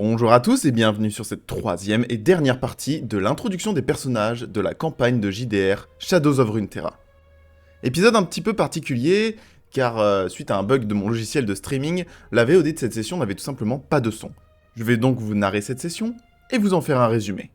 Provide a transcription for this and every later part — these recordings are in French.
Bonjour à tous et bienvenue sur cette troisième et dernière partie de l'introduction des personnages de la campagne de JDR Shadows of Runeterra. Épisode un petit peu particulier, car suite à un bug de mon logiciel de streaming, la VOD de cette session n'avait tout simplement pas de son. Je vais donc vous narrer cette session et vous en faire un résumé.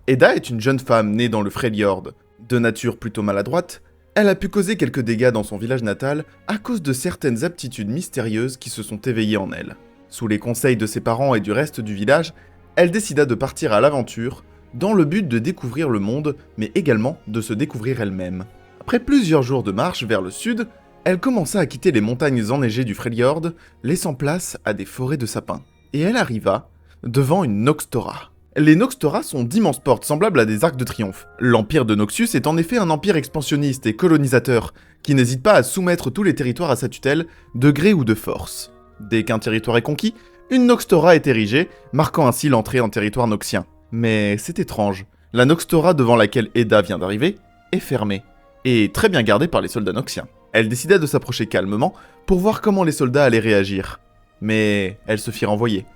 Eda est une jeune femme née dans le Freljord. De nature plutôt maladroite, elle a pu causer quelques dégâts dans son village natal à cause de certaines aptitudes mystérieuses qui se sont éveillées en elle. Sous les conseils de ses parents et du reste du village, elle décida de partir à l'aventure dans le but de découvrir le monde, mais également de se découvrir elle-même. Après plusieurs jours de marche vers le sud, elle commença à quitter les montagnes enneigées du Freljord, laissant place à des forêts de sapins. Et elle arriva devant une Noxtora. Les Noxtora sont d'immenses portes semblables à des arcs de triomphe. L'empire de Noxus est en effet un empire expansionniste et colonisateur, qui n'hésite pas à soumettre tous les territoires à sa tutelle, de gré ou de force. Dès qu'un territoire est conquis, une Noxtora est érigée, marquant ainsi l'entrée en territoire noxien. Mais c'est étrange, la Noxtora devant laquelle Eda vient d'arriver est fermée, et très bien gardée par les soldats noxiens. Elle décida de s'approcher calmement pour voir comment les soldats allaient réagir. Mais elle se fit renvoyer.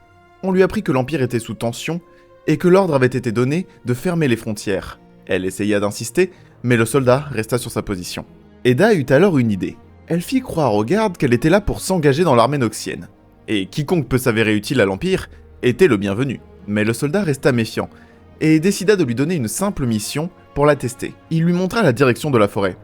On lui apprit que l'empire était sous tension, et que l'ordre avait été donné de fermer les frontières. Elle essaya d'insister, mais le soldat resta sur sa position. Eda eut alors une idée. Elle fit croire aux gardes qu'elle était là pour s'engager dans l'armée noxienne. Et quiconque peut s'avérer utile à l'Empire était le bienvenu. Mais le soldat resta méfiant, et décida de lui donner une simple mission pour la tester. Il lui montra la direction de la forêt.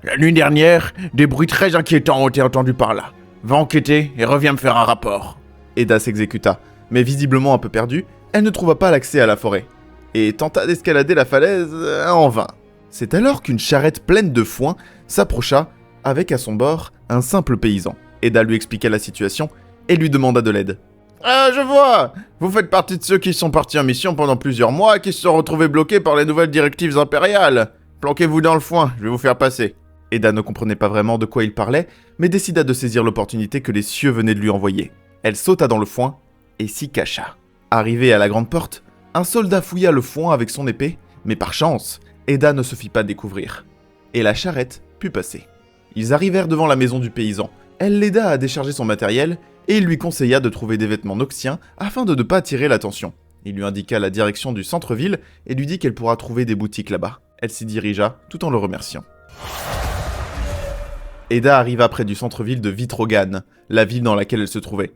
La nuit dernière, des bruits très inquiétants ont été entendus par là. Va enquêter et reviens me faire un rapport. Eda s'exécuta, mais visiblement un peu perdue, elle ne trouva pas l'accès à la forêt, et tenta d'escalader la falaise en vain. C'est alors qu'une charrette pleine de foin s'approcha, avec à son bord un simple paysan. Eda lui expliqua la situation et lui demanda de l'aide. « Ah, je vois. Vous faites partie de ceux qui sont partis en mission pendant plusieurs mois et qui se sont retrouvés bloqués par les nouvelles directives impériales. Planquez-vous dans le foin, je vais vous faire passer. » Eda ne comprenait pas vraiment de quoi il parlait, mais décida de saisir l'opportunité que les cieux venaient de lui envoyer. Elle sauta dans le foin et s'y cacha. Arrivé à la grande porte, un soldat fouilla le foin avec son épée, mais par chance, Eda ne se fit pas découvrir. Et la charrette put passer. Ils arrivèrent devant la maison du paysan. Elle l'aida à décharger son matériel, et il lui conseilla de trouver des vêtements noxiens afin de ne pas attirer l'attention. Il lui indiqua la direction du centre-ville et lui dit qu'elle pourra trouver des boutiques là-bas. Elle s'y dirigea, tout en le remerciant. Eda arriva près du centre-ville de Vitrogan, la ville dans laquelle elle se trouvait.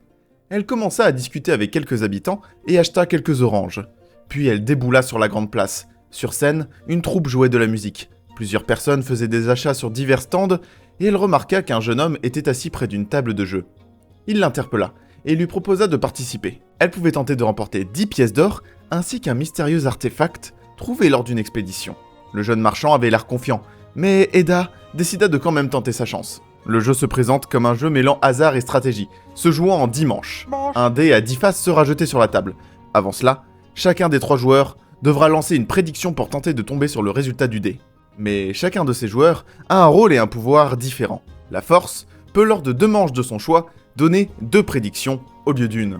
Elle commença à discuter avec quelques habitants et acheta quelques oranges. Puis elle déboula sur la grande place. Sur scène, une troupe jouait de la musique. Plusieurs personnes faisaient des achats sur divers stands et elle remarqua qu'un jeune homme était assis près d'une table de jeu. Il l'interpella et lui proposa de participer. Elle pouvait tenter de remporter 10 pièces d'or ainsi qu'un mystérieux artefact trouvé lors d'une expédition. Le jeune marchand avait l'air confiant, mais Eda décida de quand même tenter sa chance. Le jeu se présente comme un jeu mêlant hasard et stratégie, se jouant en 10 manches. Un dé à 10 faces sera jeté sur la table. Avant cela, chacun des 3 joueurs devra lancer une prédiction pour tenter de tomber sur le résultat du dé. Mais chacun de ces joueurs a un rôle et un pouvoir différents. La force peut lors de 2 manches de son choix donner 2 prédictions au lieu d'une.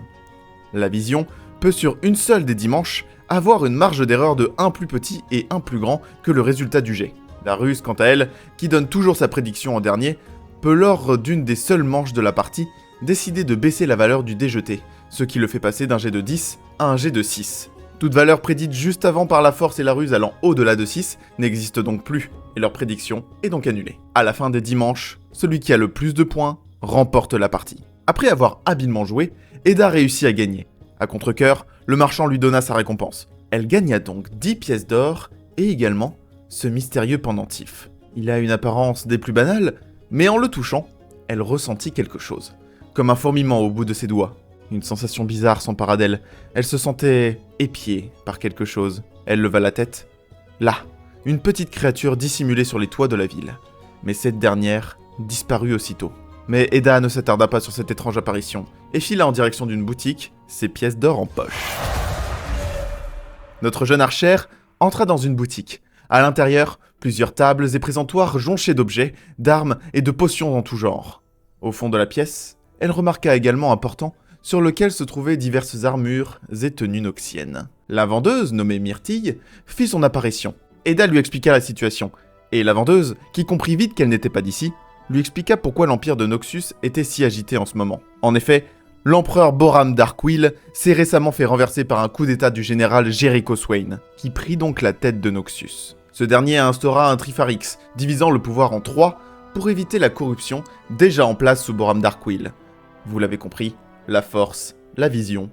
La vision peut sur une seule des 10 manches avoir une marge d'erreur de 1 plus petit et 1 plus grand que le résultat du jet. La ruse, quant à elle, qui donne toujours sa prédiction en dernier, peut lors d'une des seules manches de la partie décider de baisser la valeur du dé jeté, ce qui le fait passer d'un jet de 10 à un jet de 6. Toute valeur prédite juste avant par la force et la ruse allant au-delà de 6 n'existe donc plus, et leur prédiction est donc annulée. À la fin des 10 manches, celui qui a le plus de points remporte la partie. Après avoir habilement joué, Eda réussit à gagner. À contre-cœur, le marchand lui donna sa récompense. Elle gagna donc 10 pièces d'or et également ce mystérieux pendentif. Il a une apparence des plus banales, mais en le touchant, elle ressentit quelque chose, comme un fourmillement au bout de ses doigts. Une sensation bizarre s'empara d'elle. Elle se sentait épiée par quelque chose. Elle leva la tête. Là, une petite créature dissimulée sur les toits de la ville. Mais cette dernière disparut aussitôt. Mais Eda ne s'attarda pas sur cette étrange apparition, et fila en direction d'une boutique, ses pièces d'or en poche. Notre jeune archère entra dans une boutique. À l'intérieur, plusieurs tables et présentoirs jonchés d'objets, d'armes et de potions en tout genre. Au fond de la pièce, elle remarqua également un portant sur lequel se trouvaient diverses armures et tenues noxiennes. La vendeuse, nommée Myrtille, fit son apparition. Eda lui expliqua la situation, et la vendeuse, qui comprit vite qu'elle n'était pas d'ici, lui expliqua pourquoi l'empire de Noxus était si agité en ce moment. En effet, l'empereur Boram Darkwill s'est récemment fait renverser par un coup d'état du général Jericho Swain, qui prit donc la tête de Noxus. Ce dernier instaura un Trifarix, divisant le pouvoir en 3 pour éviter la corruption déjà en place sous Boram Darkwill. Vous l'avez compris, la force, la vision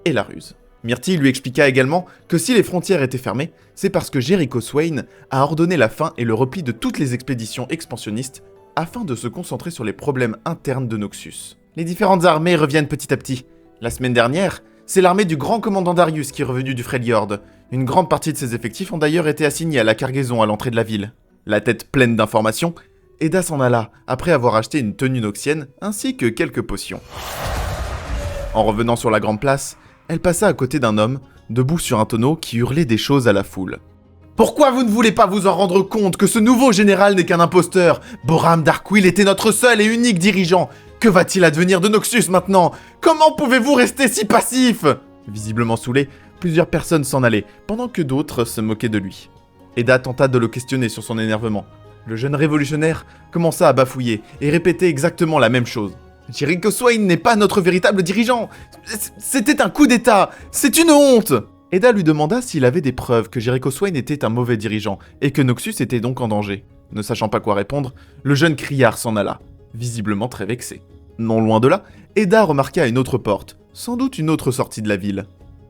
et la ruse. Myrtille lui expliqua également que si les frontières étaient fermées, c'est parce que Jericho Swain a ordonné la fin et le repli de toutes les expéditions expansionnistes afin de se concentrer sur les problèmes internes de Noxus. Les différentes armées reviennent petit à petit. La semaine dernière, c'est l'armée du grand commandant Darius qui est revenue du Freljord. Une grande partie de ses effectifs ont d'ailleurs été assignés à la cargaison à l'entrée de la ville. La tête pleine d'informations, Eda s'en alla après avoir acheté une tenue noxienne ainsi que quelques potions. En revenant sur la grande place, elle passa à côté d'un homme, debout sur un tonneau qui hurlait des choses à la foule. « Pourquoi vous ne voulez pas vous en rendre compte que ce nouveau général n'est qu'un imposteur ? Boram Darkwill était notre seul et unique dirigeant. Que va-t-il advenir de Noxus maintenant ? Comment pouvez-vous rester si passif ?» Visiblement saoulé, plusieurs personnes s'en allaient, pendant que d'autres se moquaient de lui. Eda tenta de le questionner sur son énervement. Le jeune révolutionnaire commença à bafouiller et répétait exactement la même chose. Jericho Swain n'est pas notre véritable dirigeant. C'était un coup d'état. C'est une honte. Eda lui demanda s'il avait des preuves que Jericho Swain était un mauvais dirigeant et que Noxus était donc en danger. Ne sachant pas quoi répondre, le jeune criard s'en alla, visiblement très vexé. Non loin de là, Eda remarqua une autre porte, sans doute une autre sortie de la ville.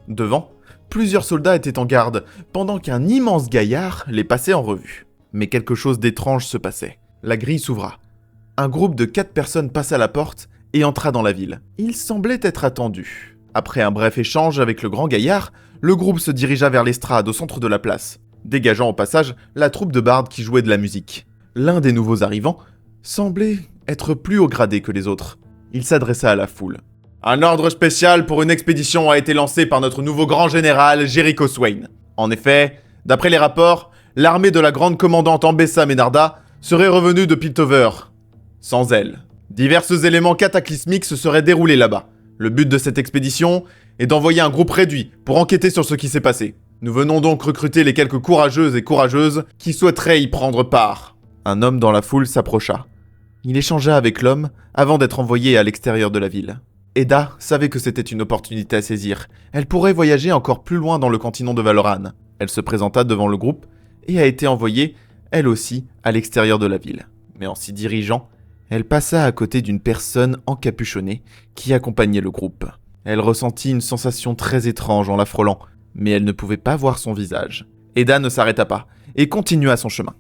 Devant, plusieurs soldats étaient en garde, pendant qu'un immense gaillard les passait en revue. Mais quelque chose d'étrange se passait. La grille s'ouvra. Un groupe de 4 personnes passa la porte et entra dans la ville. Il semblait être attendu. Après un bref échange avec le grand gaillard, le groupe se dirigea vers l'estrade au centre de la place, dégageant au passage la troupe de bardes qui jouait de la musique. L'un des nouveaux arrivants semblait être plus haut gradé que les autres. Il s'adressa à la foule. « Un ordre spécial pour une expédition a été lancé par notre nouveau grand général Jericho Swain. En effet, d'après les rapports, l'armée de la grande commandante Ambessa Menarda serait revenue de Piltover. Sans elle. Divers éléments cataclysmiques se seraient déroulés là-bas. Le but de cette expédition est d'envoyer un groupe réduit pour enquêter sur ce qui s'est passé. Nous venons donc recruter les quelques courageuses et courageuses qui souhaiteraient y prendre part. » Un homme dans la foule s'approcha. Il échangea avec l'homme avant d'être envoyé à l'extérieur de la ville. Eda savait que c'était une opportunité à saisir. Elle pourrait voyager encore plus loin dans le continent de Valoran. Elle se présenta devant le groupe et a été envoyée, elle aussi, à l'extérieur de la ville. Mais en s'y dirigeant, elle passa à côté d'une personne encapuchonnée qui accompagnait le groupe. Elle ressentit une sensation très étrange en la frôlant, mais elle ne pouvait pas voir son visage. Eda ne s'arrêta pas et continua son chemin.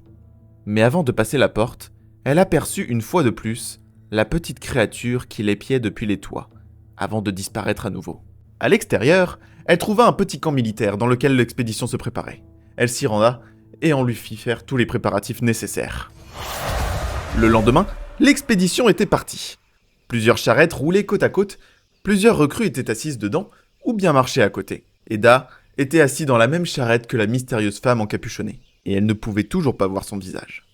Mais avant de passer la porte, elle aperçut une fois de plus la petite créature qui l'épiait depuis les toits, avant de disparaître à nouveau. À l'extérieur, elle trouva un petit camp militaire dans lequel l'expédition se préparait. Elle s'y renda et on lui fit faire tous les préparatifs nécessaires. Le lendemain, l'expédition était partie. Plusieurs charrettes roulaient côte à côte, plusieurs recrues étaient assises dedans ou bien marchaient à côté. Eda était assis dans la même charrette que la mystérieuse femme encapuchonnée, et elle ne pouvait toujours pas voir son visage.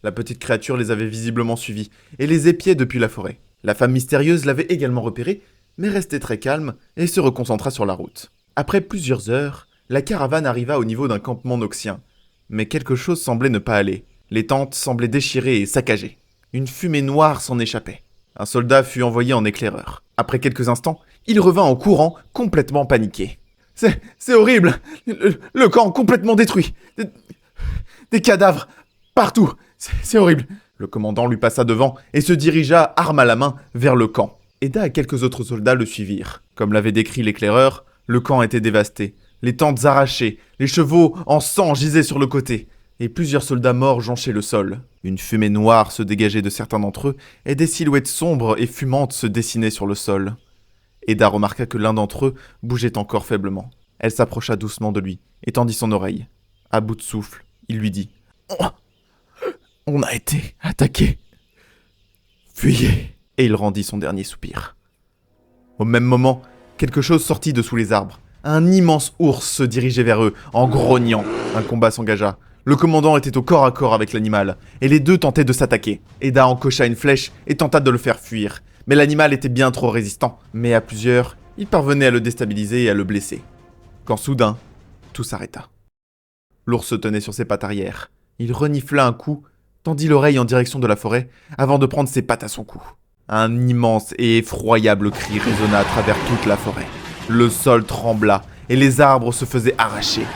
La petite créature les avait visiblement suivis et les épiait depuis la forêt. La femme mystérieuse l'avait également repérée, mais restait très calme et se reconcentra sur la route. Après plusieurs heures, la caravane arriva au niveau d'un campement noxien, mais quelque chose semblait ne pas aller. Les tentes semblaient déchirées et saccagées. Une fumée noire s'en échappait. Un soldat fut envoyé en éclaireur. Après quelques instants, il revint en courant, complètement paniqué. « C'est horrible! Le camp complètement détruit! Des cadavres partout! C'est horrible !» Le commandant lui passa devant et se dirigea, arme à la main, vers le camp. Eda et quelques autres soldats le suivirent. Comme l'avait décrit l'éclaireur, le camp était dévasté. Les tentes arrachées, les chevaux en sang gisaient sur le côté, et plusieurs soldats morts jonchaient le sol. Une fumée noire se dégageait de certains d'entre eux, et des silhouettes sombres et fumantes se dessinaient sur le sol. Eda remarqua que l'un d'entre eux bougeait encore faiblement. Elle s'approcha doucement de lui et tendit son oreille. À bout de souffle, il lui dit « On a été attaqué. Fuyez !» Et il rendit son dernier soupir. Au même moment, quelque chose sortit de sous les arbres. Un immense ours se dirigeait vers eux, en grognant. Un combat s'engagea. Le commandant était au corps à corps avec l'animal, et les deux tentaient de s'attaquer. Eda encocha une flèche et tenta de le faire fuir. Mais l'animal était bien trop résistant. Mais à plusieurs, il parvenait à le déstabiliser et à le blesser. Quand soudain, tout s'arrêta. L'ours se tenait sur ses pattes arrière. Il renifla un coup, tendit l'oreille en direction de la forêt, avant de prendre ses pattes à son cou. Un immense et effroyable cri résonna à travers toute la forêt. Le sol trembla et les arbres se faisaient arracher.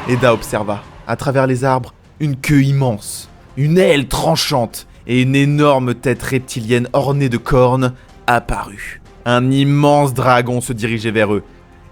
Eda observa, à travers les arbres, une queue immense, une aile tranchante et une énorme tête reptilienne ornée de cornes apparut. Un immense dragon se dirigeait vers eux.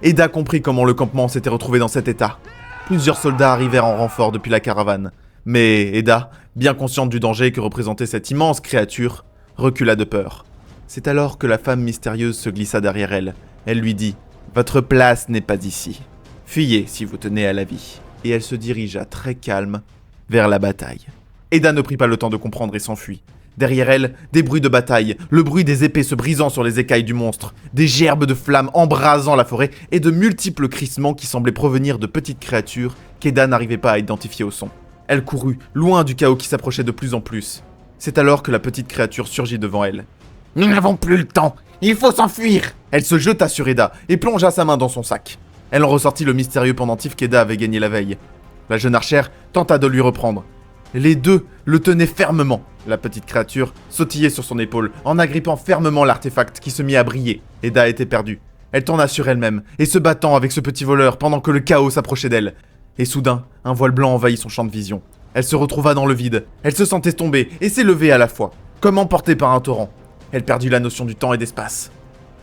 Eda comprit comment le campement s'était retrouvé dans cet état. Plusieurs soldats arrivèrent en renfort depuis la caravane. Mais Eda, bien consciente du danger que représentait cette immense créature, recula de peur. C'est alors que la femme mystérieuse se glissa derrière elle. Elle lui dit « Votre place n'est pas ici. Fuyez si vous tenez à la vie. » Et elle se dirigea très calme vers la bataille. Eda ne prit pas le temps de comprendre et s'enfuit. Derrière elle, des bruits de bataille, le bruit des épées se brisant sur les écailles du monstre, des gerbes de flammes embrasant la forêt et de multiples crissements qui semblaient provenir de petites créatures qu'Eda n'arrivait pas à identifier au son. Elle courut, loin du chaos qui s'approchait de plus en plus. C'est alors que la petite créature surgit devant elle. « Nous n'avons plus le temps, il faut s'enfuir !» Elle se jeta sur Eda et plongea sa main dans son sac. Elle en ressortit le mystérieux pendentif qu'Eda avait gagné la veille. La jeune archère tenta de lui reprendre. Les deux le tenaient fermement. La petite créature sautillait sur son épaule en agrippant fermement l'artefact qui se mit à briller. Eda était perdue. Elle tourna sur elle-même et se battant avec ce petit voleur pendant que le chaos s'approchait d'elle. Et soudain, un voile blanc envahit son champ de vision. Elle se retrouva dans le vide. Elle se sentait tomber et s'élever à la fois, comme emportée par un torrent. Elle perdit la notion du temps et d'espace.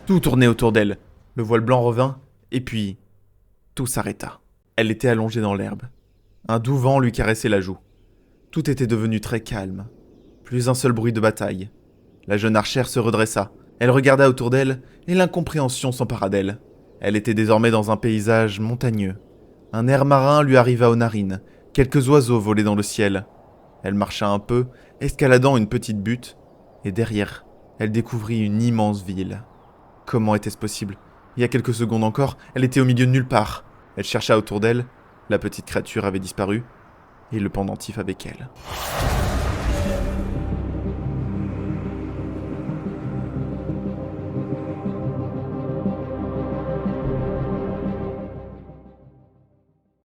Tout tournait autour d'elle. Le voile blanc revint, et puis tout s'arrêta. Elle était allongée dans l'herbe. Un doux vent lui caressait la joue. Tout était devenu très calme. Plus un seul bruit de bataille. La jeune archère se redressa. Elle regarda autour d'elle, et l'incompréhension s'empara d'elle. Elle était désormais dans un paysage montagneux. Un air marin lui arriva aux narines. Quelques oiseaux volaient dans le ciel. Elle marcha un peu, escaladant une petite butte, et derrière, elle découvrit une immense ville. Comment était-ce possible ? Il y a quelques secondes encore, elle était au milieu de nulle part. Elle chercha autour d'elle, la petite créature avait disparu, et le pendentif avec elle.